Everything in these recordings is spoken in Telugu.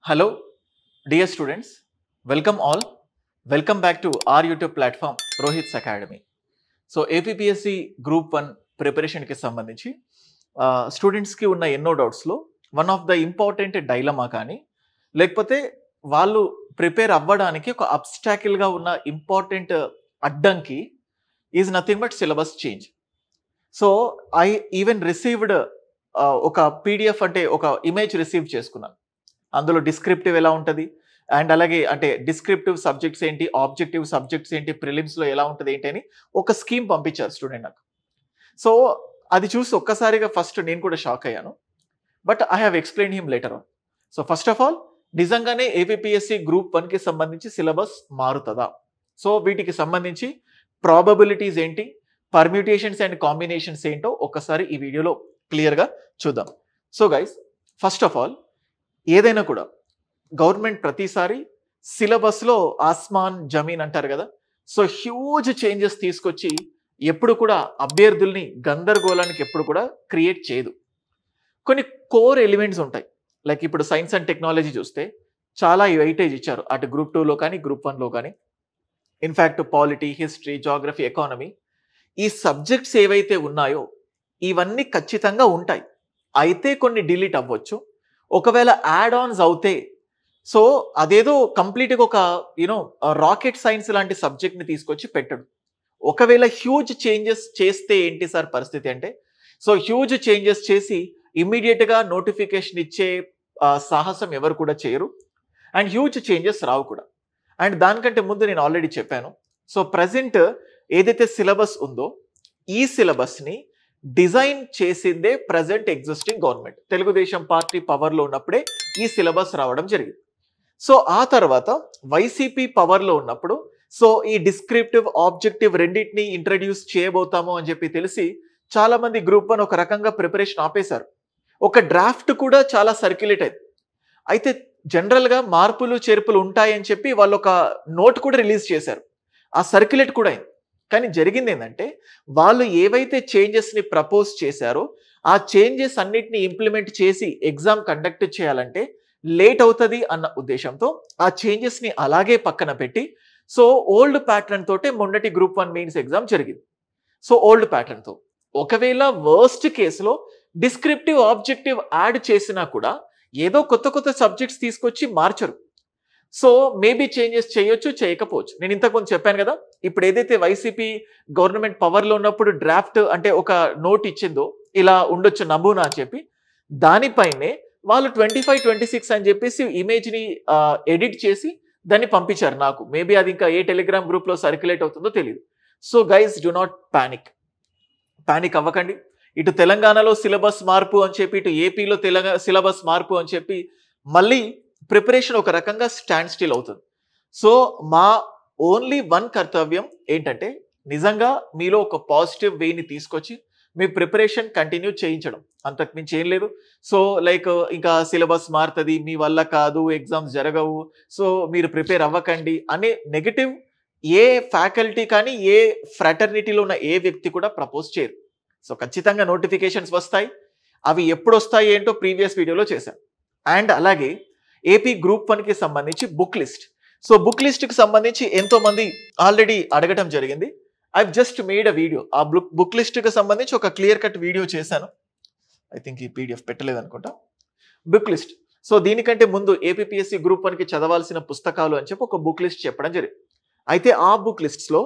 Hello, dear students. Welcome all. Welcome back to our YouTube platform, Rohit's Academy. So, APPSC Group 1 preparation కి సంబంధించి స్టూడెంట్స్కి ఉన్న ఎన్నో డౌట్స్లో one of the important dilemma కానీ లేకపోతే వాళ్ళు ప్రిపేర్ అవ్వడానికి ఒక అబ్స్టాకిల్గా ఉన్న ఇంపార్టెంట్ అడ్డంకి is nothing but syllabus change. So I even received ఒక పీడిఎఫ్ అంటే ఒక ఇమేజ్ రిసీవ్ చేసుకున్నాను. అందులో డిస్క్రిప్టివ్ ఎలా ఉంటుంది అండ్ అలాగే అంటే డిస్క్రిప్టివ్ సబ్జెక్ట్స్ ఏంటి, ఆబ్జెక్టివ్ సబ్జెక్ట్స్ ఏంటి, ప్రిలిమ్స్లో ఎలా ఉంటుంది ఏంటి అని ఒక స్కీమ్ పంపించారు స్టూడెంట్ నాకు. సో అది చూసి ఒక్కసారిగా ఫస్ట్ నేను కూడా షాక్ అయ్యాను. But I have explain him later on. So first of all నిజంగానే ఏపీఎస్సి గ్రూప్ 1కి సంబంధించి సిలబస్ మారుతుందా, సో వీటికి సంబంధించి ప్రాబబిలిటీస్ ఏంటి, పర్మ్యూటేషన్స్ అండ్ కాంబినేషన్స్ ఏంటో ఒక్కసారి ఈ వీడియోలో క్లియర్గా చూద్దాం. So guys, first of all ఏదైనా కూడా గవర్నమెంట్ ప్రతిసారి సిలబస్లో ఆస్మాన్ జమీన్ అంటారు కదా, సో హ్యూజ్ చేంజెస్ తీసుకొచ్చి ఎప్పుడు కూడా అభ్యర్థుల్ని గందరగోళానికి ఎప్పుడు కూడా క్రియేట్ చేయదు. కొన్ని కోర్ ఎలిమెంట్స్ ఉంటాయి. లైక్ ఇప్పుడు సైన్స్ అండ్ టెక్నాలజీ చూస్తే చాలా వెయిటేజ్ ఇచ్చారు, అటు గ్రూప్ 2లో కానీ గ్రూప్ 1లో కానీ. In fact polity, history, geography, economy, ఈ సబ్జెక్ట్స్ ఏవైతే ఉన్నాయో ఇవన్నీ ఖచ్చితంగా ఉంటాయి. అయితే కొన్ని డిలీట్ అవ్వచ్చు. ఒకవేళ యాడ్ ఆన్స్ అవుతే సో అదేదో కంప్లీట్గా ఒక రాకెట్ సైన్స్ లాంటి సబ్జెక్ట్ని తీసుకొచ్చి పెట్టడు. ఒకవేళ హ్యూజ్ చేంజెస్ చేస్తే ఏంటి సార్ పరిస్థితి అంటే, సో హ్యూజ్ చేంజెస్ చేసి ఇమ్మీడియట్గా నోటిఫికేషన్ ఇచ్చే సాహసం ఎవరు కూడా చేయరు అండ్ హ్యూజ్ చేంజెస్ రావు కూడా. అండ్ దానికంటే ముందు నేను ఆల్రెడీ చెప్పాను, సో ప్రజెంట్ ఏదైతే సిలబస్ ఉందో ఈ సిలబస్ని డిజైన్ చేసిందే present existing government. Telugu Desam party పవర్లో ఉన్నప్పుడే ఈ సిలబస్ రావడం జరిగింది. సో ఆ తర్వాత వైసీపీ పవర్లో ఉన్నప్పుడు సో ఈ డిస్క్రిప్టివ్, ఆబ్జెక్టివ్ రెండింటిని ఇంట్రడ్యూస్ చేయబోతాము అని చెప్పి తెలిసి చాలామంది గ్రూప్ 1 ఒక రకంగా ప్రిపరేషన్ ఆపేశారు. ఒక డ్రాఫ్ట్ కూడా చాలా సర్క్యులేట్ అయింది. అయితే జనరల్గా మార్పులు చేర్పులు ఉంటాయని చెప్పి వాళ్ళు ఒక నోట్ కూడా రిలీజ్ చేశారు, ఆ సర్క్యులేట్ కూడా అయింది. కానీ జరిగింది ఏంటంటే వాళ్ళు ఏవైతే చేంజెస్ని ప్రపోజ్ చేశారో ఆ చేంజెస్ అన్నిటిని ఇంప్లిమెంట్ చేసి ఎగ్జామ్ కండక్ట్ చేయాలంటే లేట్ అవుతుంది అన్న ఉద్దేశంతో ఆ చేంజెస్ని అలాగే పక్కన పెట్టి సో ఓల్డ్ ప్యాటర్న్ తోటే మొన్నటి గ్రూప్ 1 మెయిన్స్ ఎగ్జామ్ జరిగింది. సో ఓల్డ్ ప్యాటర్న్తో ఒకవేళ వర్స్ట్ కేసులో డిస్క్రిప్టివ్, ఆబ్జెక్టివ్ యాడ్ చేసినా కూడా ఏదో కొత్త కొత్త సబ్జెక్ట్స్ తీసుకొచ్చి మార్చరు. సో మేబీ చేంజెస్ చేయొచ్చు, చేయకపోవచ్చు. నేను ఇంతకుముందు చెప్పాను కదా, ఇప్పుడు ఏదైతే వైసీపీ గవర్నమెంట్ పవర్లో ఉన్నప్పుడు డ్రాఫ్ట్ అంటే ఒక నోట్ ఇచ్చిందో ఇలా ఉండొచ్చు నమూనా అని చెప్పి, దానిపైనే వాళ్ళు 25, 26 అని చెప్పేసి ఇమేజ్ని ఎడిట్ చేసి దాన్ని పంపించారు నాకు. మేబీ అది ఇంకా ఏ టెలిగ్రామ్ గ్రూప్లో సర్క్యులేట్ అవుతుందో తెలియదు. So guys, do not panic అవ్వకండి. ఇటు తెలంగాణలో సిలబస్ మార్పు అని చెప్పి, ఇటు ఏపీలో సిలబస్ మార్పు అని చెప్పి మళ్ళీ ప్రిపరేషన్ ఒక రకంగా స్టాండ్ స్టిల్ అవుతుంది. సో మా ఓన్లీ వన్ కర్తవ్యం ఏంటంటే నిజంగా మీలో ఒక పాజిటివ్ వేని తీసుకొచ్చి మీ ప్రిపరేషన్ కంటిన్యూ చేయించడం, అంతకుమించి ఏం లేదు. సో లైక్ ఇంకా సిలబస్ మారుతుంది, మీ వల్ల కాదు, ఎగ్జామ్స్ జరగవు, సో మీరు ప్రిపేర్ అవ్వకండి అనే నెగిటివ్ ఏ ఫ్యాకల్టీ కానీ ఏ ఫ్రాటర్నిటీలో ఉన్న ఏ వ్యక్తి కూడా ప్రపోజ్ చేయరు. సో ఖచ్చితంగా నోటిఫికేషన్స్ వస్తాయి. అవి ఎప్పుడు వస్తాయి ఏంటో ప్రీవియస్ వీడియోలో చేశాను. అండ్ అలాగే ఏపీ గ్రూప్ 1కి సంబంధించి బుక్ లిస్ట్. సో బుక్ లిస్ట్కి సంబంధించి ఎంతోమంది ఆల్రెడీ అడగటం జరిగింది. I just made a video. ఆ బుక్ లిస్ట్కి సంబంధించి ఒక క్లియర్ కట్ వీడియో చేశాను. ఐ థింక్ ఈ పీడిఎఫ్ పెట్టలేదు అనుకుంటా. బుక్ లిస్ట్, సో దీనికంటే ముందు ఏపీఎస్సి గ్రూప్ 1కి చదవాల్సిన పుస్తకాలు అని చెప్పి ఒక బుక్ లిస్ట్ చెప్పడం జరిగింది. అయితే ఆ బుక్ లిస్ట్స్లో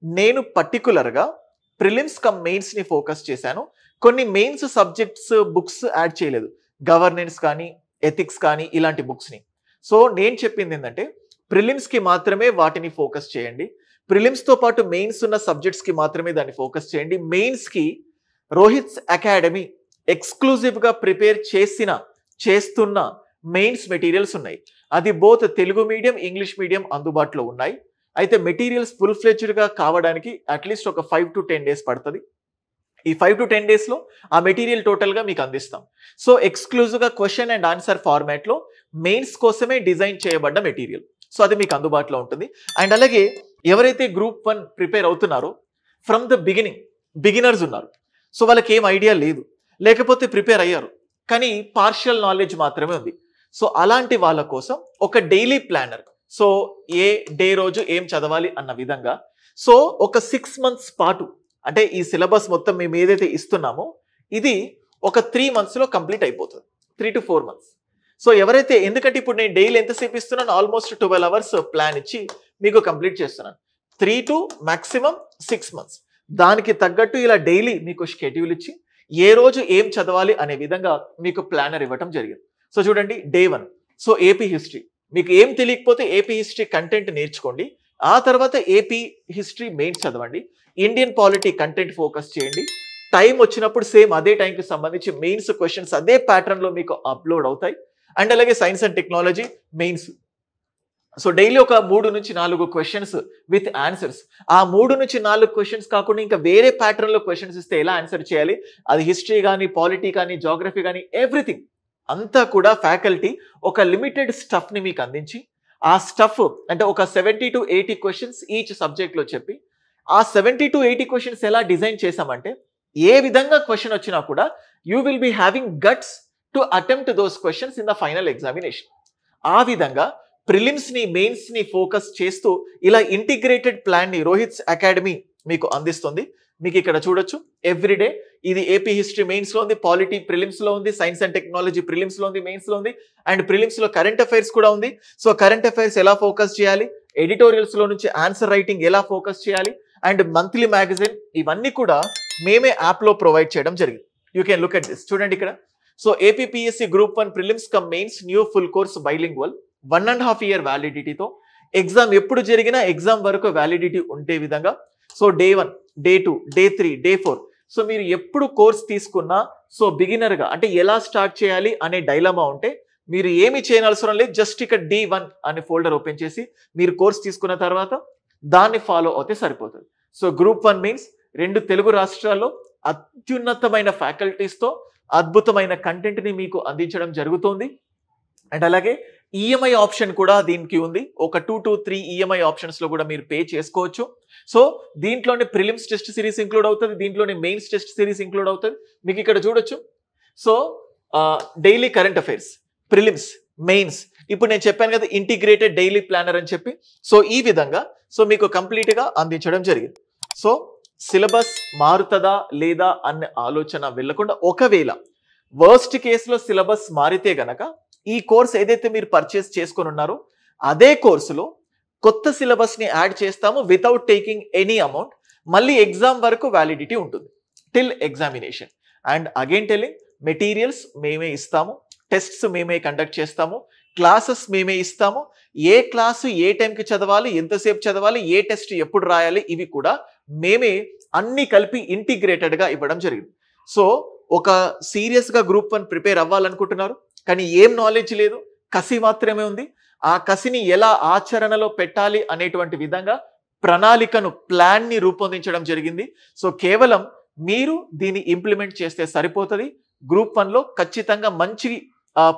నేను పర్టికులర్గా ప్రిలిమ్స్ కమ్ మెయిన్స్ని ఫోకస్ చేశాను. కొన్ని మెయిన్స్ సబ్జెక్ట్స్ బుక్స్ యాడ్ చేయలేదు, గవర్నెన్స్ కానీ ఎథిక్స్ కానీ ఇలాంటి బుక్స్ని. సో నేను చెప్పింది ఏంటంటే ప్రిలిమ్స్కి మాత్రమే వాటిని ఫోకస్ చేయండి, ప్రిలిమ్స్తో పాటు మెయిన్స్ ఉన్న సబ్జెక్ట్స్కి మాత్రమే దాన్ని ఫోకస్ చేయండి. మెయిన్స్కి రోహిత్స్ అకాడమీ ఎక్స్క్లూజివ్గా ప్రిపేర్ చేస్తున్న మెయిన్స్ మెటీరియల్స్ ఉన్నాయి. అది both Telugu medium, English medium అందుబాటులో ఉన్నాయి. అయితే మెటీరియల్స్ ఫుల్ ఫ్లెడ్జ్డ్గా కావడానికి అట్లీస్ట్ ఒక 5 to 10 days పడుతుంది. ఈ 5 to 10 daysలో ఆ మెటీరియల్ టోటల్గా మీకు అందిస్తాం. సో ఎక్స్క్లూజివ్గా క్వశ్చన్ అండ్ ఆన్సర్ ఫార్మాట్లో మెయిన్స్ కోసమే డిజైన్ చేయబడ్డ మెటీరియల్, సో అది మీకు అందుబాటులో ఉంటుంది. అండ్ అలాగే ఎవరైతే గ్రూప్ 1 ప్రిపేర్ అవుతున్నారో ఫ్రమ్ ద బిగినర్స్ ఉన్నారు, సో వాళ్ళకి ఏం ఐడియా లేదు, లేకపోతే ప్రిపేర్ అయ్యారు కానీ పార్షియల్ నాలెడ్జ్ మాత్రమే ఉంది. సో అలాంటి వాళ్ళ కోసం ఒక డైలీ ప్లానర్, సో ఏ డే రోజు ఏం చదవాలి అన్న విధంగా, సో ఒక 6 months పాటు, అంటే ఈ సిలబస్ మొత్తం మేము ఏదైతే ఇస్తున్నామో ఇది ఒక 3 months లో కంప్లీట్ అయిపోతుంది, 3 to 4 months. సో ఎవరైతే, ఎందుకంటే ఇప్పుడు నేను డైలీ ఎంతసేపు ఇస్తున్నాను, ఆల్మోస్ట్ 12 hours ప్లాన్ ఇచ్చి మీకు కంప్లీట్ చేస్తున్నాను, 3 to maximum 6 months. దానికి తగ్గట్టు ఇలా డైలీ మీకు షెడ్యూల్ ఇచ్చి ఏ రోజు ఏం చదవాలి అనే విధంగా మీకు ప్లానర్ ఇవ్వటం జరిగింది. సో చూడండి, డే 1, సో ఏపీ హిస్టరీ, మీకు ఏం తెలియకపోతే ఏపీ హిస్టరీ కంటెంట్ నేర్చుకోండి, ఆ తర్వాత ఏపీ హిస్టరీ మెయిన్స్ చదవండి, ఇండియన్ పాలిటీ కంటెంట్ ఫోకస్ చేయండి, టైం వచ్చినప్పుడు సేమ్ అదే టైంకి సంబంధించి మెయిన్స్ క్వశ్చన్స్ అదే ప్యాటర్న్ లో మీకు అప్లోడ్ అవుతాయి. అండ్ అలాగే science and technology mains, so daily ఒక 3 నుంచి 4 క్వశ్చన్స్ విత్ ఆన్సర్స్. ఆ 3 నుంచి 4 క్వశ్చన్స్ కాకుండా ఇంకా వేరే ప్యాటర్న్ లో క్వశ్చన్స్ ఇస్తే ఎలా ఆన్సర్ చేయాలి, అది హిస్టరీ కానీ, పాలిటీ కానీ, జాగ్రఫీ కానీ, ఎవ్రీథింగ్ అంతా కూడా ఫ్యాకల్టీ ఒక లిమిటెడ్ స్టఫ్ ని మీకు అందించి, ఆ స్టఫ్ అంటే ఒక 70 to 80 క్వశ్చన్స్ ఈచ్ సబ్జెక్ట్ లో చెప్పి, ఆ 70 to 80 క్వశ్చన్స్ ఎలా డిజైన్ చేసామంటే, ఏ విధంగా క్వశ్చన్ వచ్చినా కూడా you will be having guts to attempt those questions in the final examination. ఆ విధంగా ప్రిలిమ్స్ ని, మెయిన్స్ ని ఫోకస్ చేస్తూ ఇలా ఇంటిగ్రేటెడ్ ప్లాన్ ని రోహిత్స్ అకాడమీ మీకు అందిస్తుంది. మీకు ఇక్కడ చూడొచ్చు, ఎవ్రీడే ఇది ఏపీ హిస్టరీ మెయిన్స్ లో ఉంది, పాలిటీ ప్రిలిమ్స్ లో ఉంది, సైన్స్ అండ్ టెక్నాలజీ ప్రిలిమ్స్ లో ఉంది, మెయిన్స్ లో ఉంది, అండ్ ప్రిలిమ్స్ లో కరెంట్ అఫైర్స్ కూడా ఉంది. సో కరెంట్ అఫైర్స్ ఎలా ఫోకస్ చేయాలి, ఎడిటోరియల్స్ లో నుంచి ఆన్సర్ రైటింగ్ ఎలా ఫోకస్ చేయాలి, అండ్ మంత్లీ మ్యాగజైన్, ఇవన్నీ కూడా మేమే యాప్ లో ప్రొవైడ్ చేయడం జరిగింది. You can look at this. చూడండి ఇక్కడ, so APPSC group 1 prelims cum mains new full course bilingual 1.5 year వ్యాలిడిటీతో, ఎగ్జామ్ ఎప్పుడు జరిగినా ఎగ్జామ్ వరకు వ్యాలిడిటీ ఉండే విధంగా. So day 1, day 2, day 3, day 4, so మీరు ఎప్పుడు కోర్స్ తీసుకున్నా, సో బిగినర్ గా అంటే ఎలా స్టార్ట్ చేయాలి అనే డైలమా ఉంటే మీరు ఏమి చేయనవసరం లేదు, జస్ట్ ఇక్కడ D1 అనే ఫోల్డర్ ఓపెన్ చేసి మీరు కోర్స్ తీసుకున్న తర్వాత దాన్ని ఫాలో అవుతే సరిపోతుంది. సో గ్రూప్ 1 మీన్స్ 2 తెలుగు రాష్ట్రాల్లో అత్యున్నతమైన ఫ్యాకల్టీస్తో అద్భుతమైన కంటెంట్ ని మీకు అందించడం జరుగుతుంది. అండ్ అలాగే ఈఎంఐ ఆప్షన్ కూడా దీనికి ఉంది, ఒక 2 to 3 ఈఎంఐ ఆప్షన్స్ లో కూడా మీరు పే చేసుకోవచ్చు. సో దీంట్లోనే ప్రిలిమ్స్ టెస్ట్ సిరీస్ ఇంక్లూడ్ అవుతుంది, దీంట్లోనే మెయిన్స్ టెస్ట్ సిరీస్ ఇంక్లూడ్ అవుతుంది. మీకు ఇక్కడ చూడొచ్చు, so daily current affairs, prelims, mains, ఇప్పుడు నేను చెప్పాను కదా ఇంటిగ్రేటెడ్ డైలీ ప్లానర్ అని చెప్పి, సో ఈ విధంగా సో మీకు కంప్లీట్ గా అందించడం జరిగింది. సో సిలబస్ మారుతుందా లేదా అన్న ఆలోచన వెళ్ళకుండా, ఒకవేళ వర్స్ట్ కేసులో సిలబస్ మారితే గనక ఈ కోర్స్ ఏదైతే మీరు పర్చేస్ చేసుకొని ఉన్నారో అదే కోర్సులో కొత్త సిలబస్ ని యాడ్ చేస్తాము వితౌట్ టేకింగ్ ఎనీ అమౌంట్. మళ్ళీ ఎగ్జామ్ వరకు వ్యాలిడిటీ ఉంటుంది till examination. And again telling, materials మేమే ఇస్తాము, టెస్ట్స్ మేమే కండక్ట్ చేస్తాము, క్లాసెస్ మేమే ఇస్తాము, ఏ క్లాసు ఏ టైంకి చదవాలి, ఎంతసేపు చదవాలి, ఏ టెస్ట్ ఎప్పుడు రాయాలి, ఇవి కూడా మేమే అన్ని కలిపి ఇంటిగ్రేటెడ్ గా ఇవ్వడం జరిగింది. సో ఒక సీరియస్ గా గ్రూప్ 1 ప్రిపేర్ అవ్వాలనుకుంటున్నారు, కానీ ఏం నాలెడ్జ్ లేదు, కసి మాత్రమే ఉంది, ఆ కసిని ఎలా ఆచరణలో పెట్టాలి అనేటువంటి విధంగా ప్రణాళికను, ప్లాన్ ని రూపొందించడం జరిగింది. సో కేవలం మీరు దీన్ని ఇంప్లిమెంట్ చేస్తే సరిపోతుంది. గ్రూప్ 1 లో ఖచ్చితంగా మంచి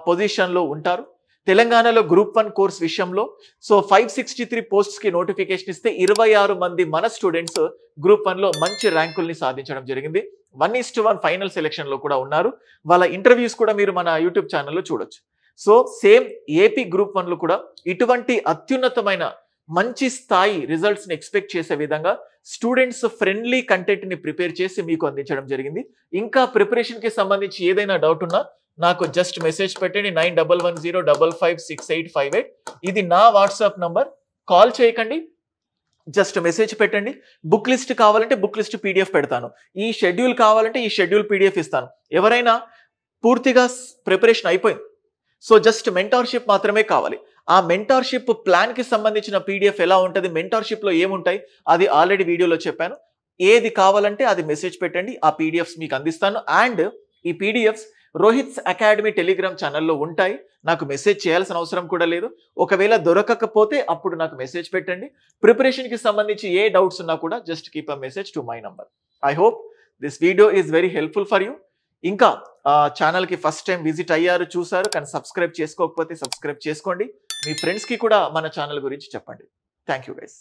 పొజిషన్ లో ఉంటారు. తెలంగాణలో గ్రూప్ 1 కోర్స్ విషయంలో సో 563 పోస్ట్స్ కి నోటిఫికేషన్ ఇస్తే 26 మంది మన స్టూడెంట్స్ గ్రూప్ 1 లో మంచి ర్యాంకుల్ని సాధించడం జరిగింది. 1:1 ఫైనల్ సెలెక్షన్ లో కూడా ఉన్నారు. వాళ్ళ ఇంటర్వ్యూస్ కూడా మీరు మన యూట్యూబ్ ఛానల్లో చూడొచ్చు. సో సేమ్ ఏపీ గ్రూప్ 1 లో కూడా ఇటువంటి అత్యున్నతమైన మంచి స్థాయి రిజల్ట్స్ ని ఎక్స్పెక్ట్ చేసే విధంగా స్టూడెంట్స్ ఫ్రెండ్లీ కంటెంట్ ని ప్రిపేర్ చేసి మీకు అందించడం జరిగింది. ఇంకా ప్రిపరేషన్ కి సంబంధించి ఏదైనా డౌట్ ఉన్నా నాకు జస్ట్ మెసేజ్ పెట్టండి, 9110556858. ఇది నా వాట్సాప్ నంబర్. కాల్ చేయకండి, జస్ట్ మెసేజ్ పెట్టండి. బుక్ లిస్ట్ కావాలంటే బుక్ లిస్ట్ పీడిఎఫ్ పెడతాను, ఈ షెడ్యూల్ కావాలంటే ఈ షెడ్యూల్ పీడిఎఫ్ ఇస్తాను. ఎవరైనా పూర్తిగా ప్రిపరేషన్ అయిపోయింది, సో జస్ట్ మెంటార్షిప్ మాత్రమే కావాలి, ఆ మెంటార్షిప్ ప్లాన్ కి సంబంధించిన పీడిఎఫ్ ఎలా ఉంటుంది, మెంటార్షిప్ లో ఏముంటాయి, అది ఆల్రెడీ వీడియోలో చెప్పాను. ఏది కావాలంటే అది మెసేజ్ పెట్టండి, ఆ పీడిఎఫ్స్ మీకు అందిస్తాను. అండ్ ఈ పీడిఎఫ్స్ రోహిత్స్ అకాడమీ టెలిగ్రామ్ ఛానల్లో ఉంటాయి, నాకు మెసేజ్ చేయాల్సిన అవసరం కూడా లేదు. ఒకవేళ దొరకకపోతే అప్పుడు నాకు మెసేజ్ పెట్టండి. ప్రిపరేషన్ కి సంబంధించి ఏ డౌట్స్ ఉన్నా కూడా just keep a message to my number. I hope this video is very helpful for you. ఇంకా ఛానల్కి ఫస్ట్ టైం విజిట్ అయ్యారు, చూసారు, కానీ సబ్స్క్రైబ్ చేసుకోకపోతే సబ్స్క్రైబ్ చేసుకోండి. మీ ఫ్రెండ్స్కి కూడా మన ఛానల్ గురించి చెప్పండి. Thank you guys.